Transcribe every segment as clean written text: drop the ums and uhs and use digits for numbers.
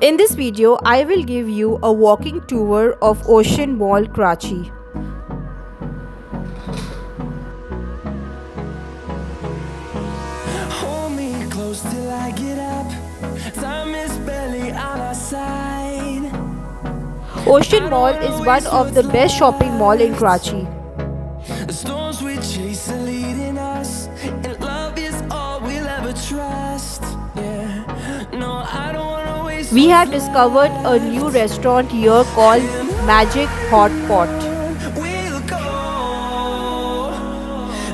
In this video, I will give you a walking tour of Ocean Mall, Karachi. Hold me close till I get up. Time is barely on our side. Ocean Mall is one of the best shopping mall in Karachi. The storms we chase are leading us, and love is all we'll ever trust. Yeah, no, I don't wanna waste. We have discovered a new restaurant here called Magic Hot Pot. We'll go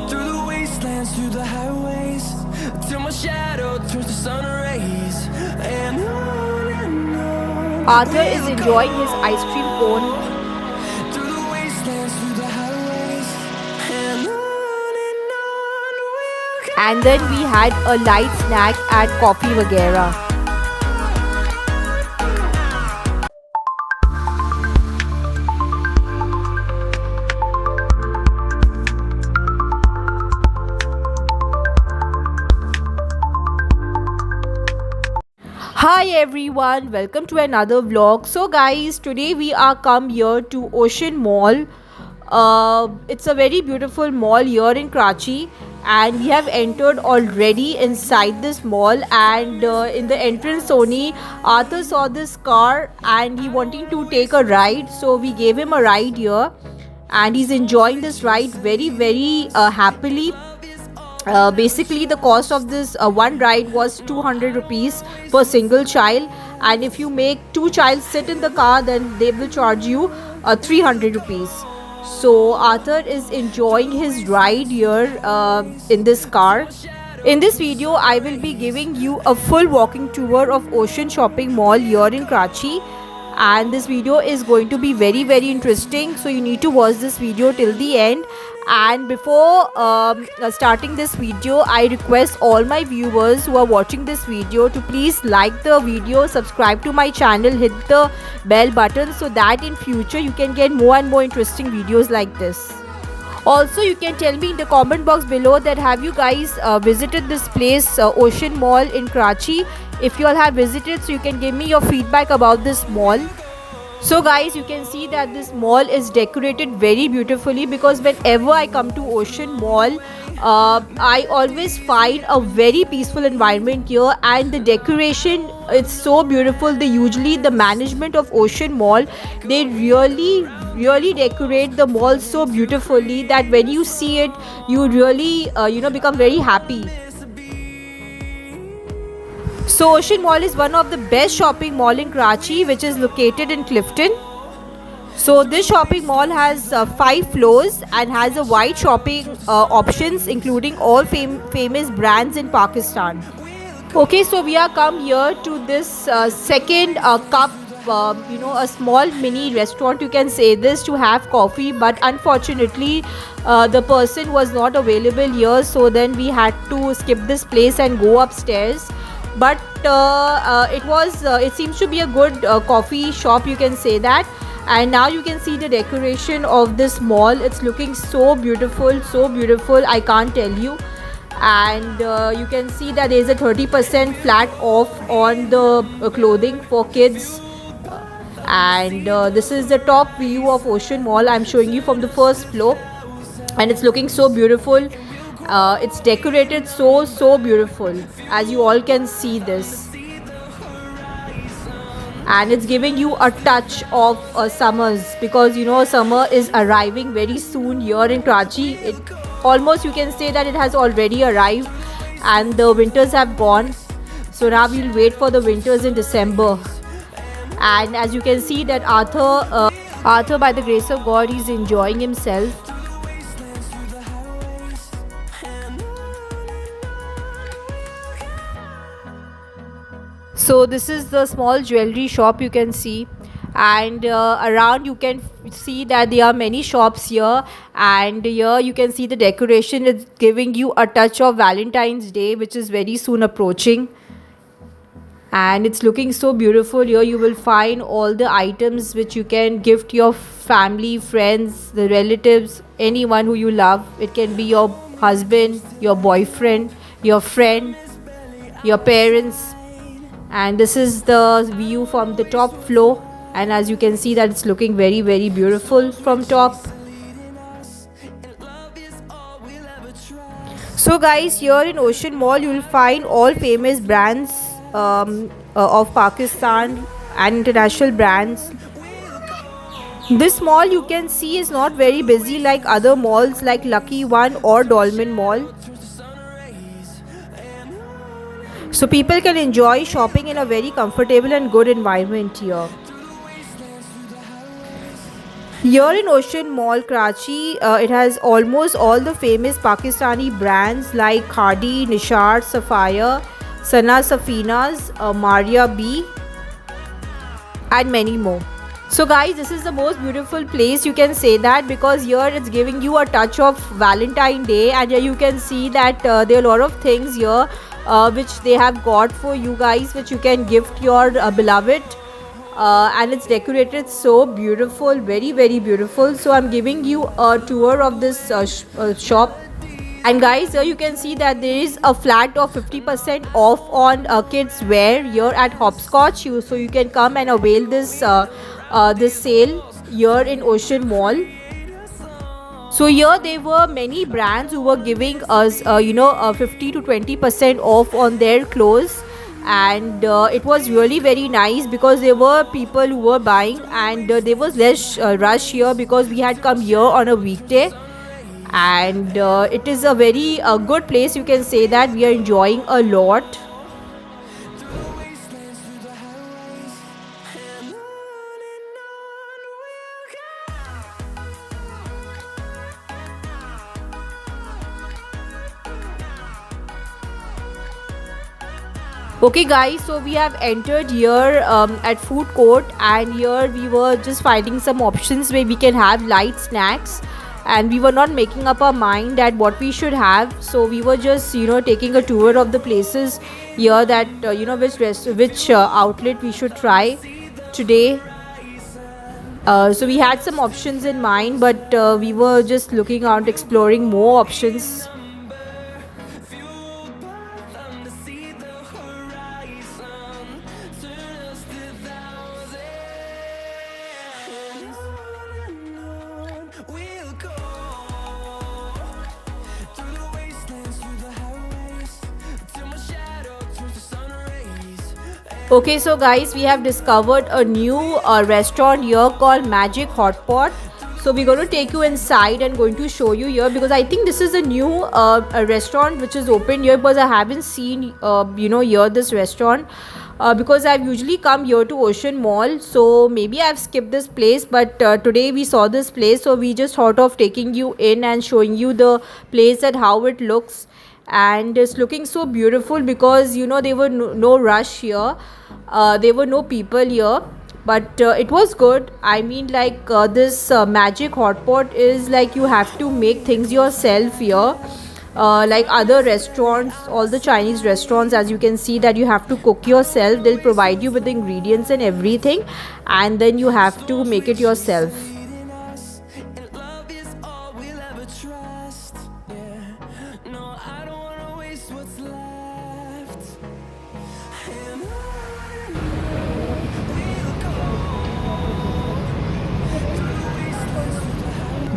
through the wastelands, through the highways, till my shadow turns to sun rays, and on Arthur is enjoying his ice cream cone, through the wastelands, through the highways, and on we'll go. and then we had a light snack at Coffee Vagera. Hi everyone, welcome to another vlog. So guys, today we are come here to Ocean Mall. It's a very beautiful mall here in Karachi, and we have entered already inside this mall. And in the entrance only, Arthur saw this car and he wanting to take a ride, so we gave him a ride here, and he's enjoying this ride very happily. Basically the cost of this one ride was 200 rupees per single child, and if you make two child sit in the car, then they will charge you 300 rupees. So Arthur is enjoying his ride here in this car. In this video, I will be giving you a full walking tour of Ocean Shopping Mall here in Karachi, and this video is going to be very interesting, so you need to watch this video till the end. And before starting this video, I request all my viewers who are watching this video to please like the video, subscribe to my channel, hit the bell button, so that in future you can get more and more interesting videos like this. Also, you can tell me in the comment box below that have you guys visited this place, Ocean Mall in Karachi. If you all have visited, so you can give me your feedback about this mall. So guys, you can see that this mall is decorated very beautifully, because whenever I come to Ocean Mall, I always find a very peaceful environment here, and the decoration, it's so beautiful. The management of Ocean Mall, they really decorate the mall so beautifully that when you see it, you really become very happy. So Ocean Mall is one of the best shopping mall in Karachi, which is located in Clifton. So this shopping mall has 5 floors and has a wide shopping options, including all famous brands in Pakistan. Okay, so we are come here to this second cup, a small mini restaurant, you can say this, to have coffee, but unfortunately the person was not available here, so then we had to skip this place and go upstairs. But it seems to be a good coffee shop, you can say that. And now you can see the decoration of this mall. It's looking so beautiful, I can't tell you. And you can see that there is a 30% flat off on the clothing for kids. And this is the top view of Ocean Mall. I'm showing you from the first floor, and it's looking so beautiful. It's decorated so beautiful, as you all can see this, and it's giving you a touch of summers, because summer is arriving very soon here in Karachi. It almost, you can say that it has already arrived, and the winters have gone. So now we'll wait for the winters in December. And as you can see that Arthur, by the grace of God, he's enjoying himself. So this is the small jewelry shop, you can see, and around you can see that there are many shops here, and here you can see the decoration is giving you a touch of Valentine's Day, which is very soon approaching, and it's looking so beautiful. Here you will find all the items which you can gift your family, friends, the relatives, anyone who you love. It can be your husband, your boyfriend, your friend, your parents, and this is the view from the top floor, and as you can see that it's looking very very beautiful from top. So guys, here in Ocean Mall you will find all famous brands of Pakistan and international brands. This mall you can see is not very busy like other malls like Lucky One or Dolmen Mall. So people can enjoy shopping in a very comfortable and good environment here. Here in Ocean Mall, Karachi, it has almost all the famous Pakistani brands like Khadi, Nishad, Sapphire, Sana Safinas, Maria B, and many more. So guys, this is the most beautiful place, you can say that, because here it's giving you a touch of Valentine Day, and here you can see that there are a lot of things here which they have got for you guys, which you can gift your beloved. And it's decorated so beautiful, very very beautiful. So I'm giving you a tour of this shop. And guys, here you can see that there is a flat of 50% off on kids wear here at Hopscotch. So you can come and avail this sale here in Ocean Mall. So here there were many brands who were giving us 50 to 20% off on their clothes, and it was really very nice because there were people who were buying, and there was less rush here because we had come here on a weekday. And it is a very good place, you can say that we are enjoying a lot. Okay guys, so we have entered here at food court, and here we were just finding some options where we can have light snacks, and we were not making up our mind at what we should have. So we were just taking a tour of the places here, that which outlet we should try today. So we had some options in mind, but we were just looking out, exploring more options. Okay, so guys, we have discovered a new restaurant here called Magic Hot Pot. So we're going to take you inside and going to show you here, because I think this is a new a restaurant which is open here, because I haven't seen here this restaurant, because I've usually come here to Ocean Mall, so maybe I've skipped this place, but today we saw this place, so we just thought of taking you in and showing you the place and how it looks. And it's looking so beautiful because there were no rush here, there were no people here, but it was good. I mean, like this Magic Hot Pot is like you have to make things yourself here, like other restaurants, all the Chinese restaurants, as you can see that you have to cook yourself. They'll provide you with the ingredients and everything, and then you have to make it yourself.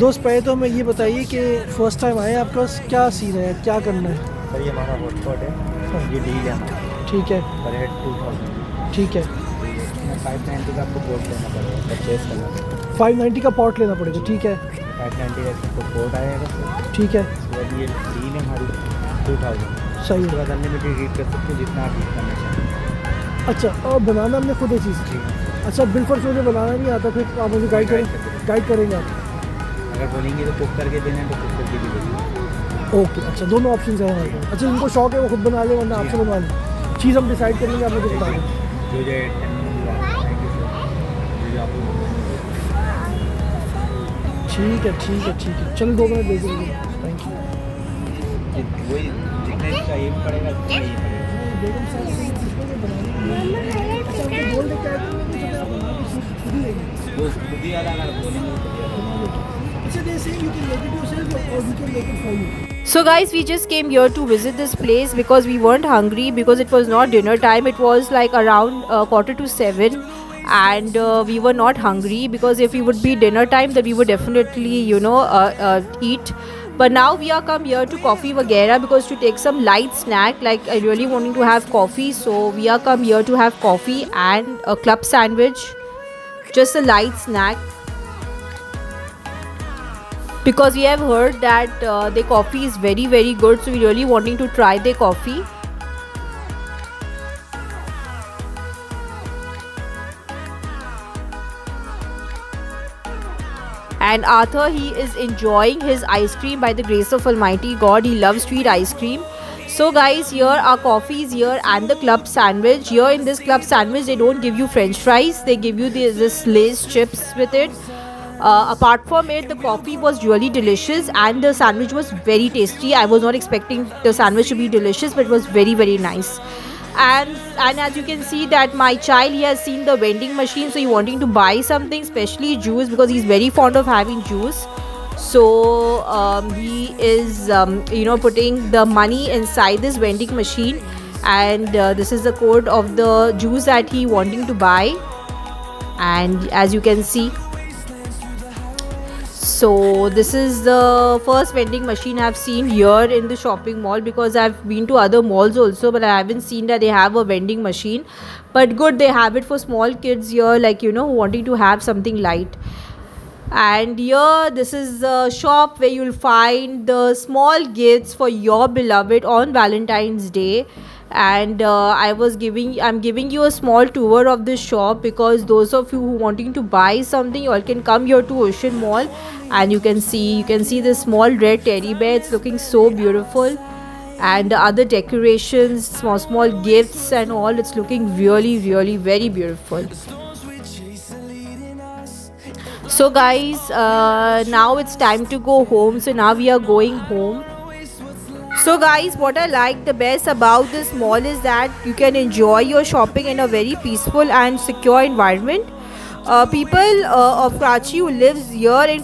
दोस्त पहले तो हमें ये बताइए कि first time आए आपका क्या सीन है, क्या करना है? सर ये हमारा हॉटस्पॉट है, ये डील है हमारा। ठीक है, पर हेड 2000। ठीक है, इसमें 590 का आपको पोर्ट लेना पड़ेगा, परचेज करना पड़ेगा। 590 का पॉट लेना पड़ेगा, ठीक है। 590 का इसको पोर्ट आएगा सर। ठीक है, उसके बाद ये डील है हमारी 2000। सही उसके है। बाद अनलिमिटेड रीड कर सकते हो जितना आप रीड करना चाहें। अच्छा, और बनाना हमने खुद ये चीज़। जी अच्छा, बिल्कुल मुझे बनाना नहीं आता, फिर आप मुझे गाइड करेंगे आप? अगर बोलेंगे तो कुक करके देना है तो कुक करके भी देंगे। ओके, अच्छा, दोनों ऑप्शन हैं हमारे पास। अच्छा, इनको शौक है वो खुद बना ले, वरना आपसे बनवा लें। चीज़ हम डिसाइड कर लेंगे, आप मुझे बता दें। जो जो ठीक है, ठीक है, ठीक है, चलो 2 मिनट दे दीजिए। Thank you. वही जितने का ये पड़ेगा उतना ही पड़ेगा। बेगम साहब से कितने में बनाना? अच्छा, उनको बोल दे क्या है, तो आप बना के खुद ही देंगे। वो खुद ही वाला अगर बोलेंगे तो So they're saying you can make it yourself or we can make it for you. So guys, we just came here to visit this place because we weren't hungry, because it was not dinner time. It was like around quarter to 7, and we were not hungry, because if we would be dinner time then we would definitely eat. But now we are come here to Coffee Vagera because to take some light snack, like I really wanting to have coffee, so we are come here to have coffee and a club sandwich, just a light snack, because we have heard that their coffee is very very good, so we really wanting to try their coffee. And Arthur, he is enjoying his ice cream by the grace of Almighty God. He loves sweet ice cream. So guys, here our coffee is here and the club sandwich. Here in this club sandwich, they don't give you french fries, they give you this Lay's chips with it. Apart from it, the coffee was really delicious and the sandwich was very tasty. I was not expecting the sandwich to be delicious, but it was very very nice. And as you can see that my child, he has seen the vending machine, so he wanting to buy something, especially juice, because he's very fond of having juice. So he is putting the money inside this vending machine, and this is the code of the juice that he wanting to buy. And as you can see, so this is the first vending machine I've seen here in the shopping mall, because I've been to other malls also, but I haven't seen that they have a vending machine. But good, they have it for small kids here, like wanting to have something light. And here, this is the shop where you'll find the small gifts for your beloved on Valentine's Day. And I'm giving you a small tour of this shop, because those of you who wanting to buy something, you all can come here to Ocean Mall, and you can see this small red teddy bear. It's looking so beautiful, and the other decorations, small gifts and all, it's looking really really very beautiful. So guys, now it's time to go home, so now we are going home. So guys, what I like the best about this mall is that you can enjoy your shopping in a very peaceful and secure environment. People of Karachi who lives here in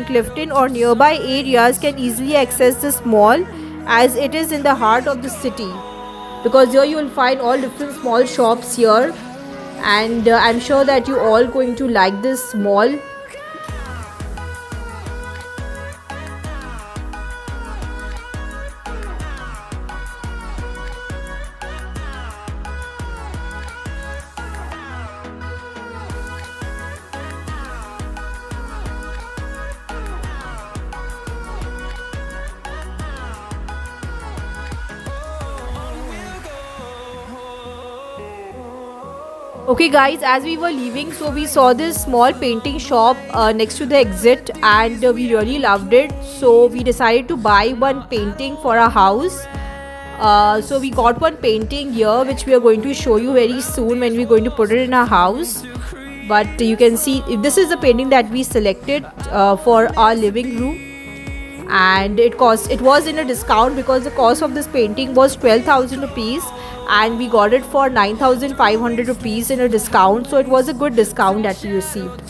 Clifton or nearby areas can easily access this mall, as it is in the heart of the city, because here you will find all different small shops here. And I'm sure that you all going to like this mall. Okay guys, as we were leaving, so we saw this small painting shop next to the exit, and we really loved it, so we decided to buy one painting for our house. So we got one painting here, which we are going to show you very soon when we're going to put it in our house. But you can see this is the painting that we selected for our living room, and it was in a discount, because the cost of this painting was 12,000 rupees, and we got it for 9,500 rupees in a discount, so it was a good discount that we received.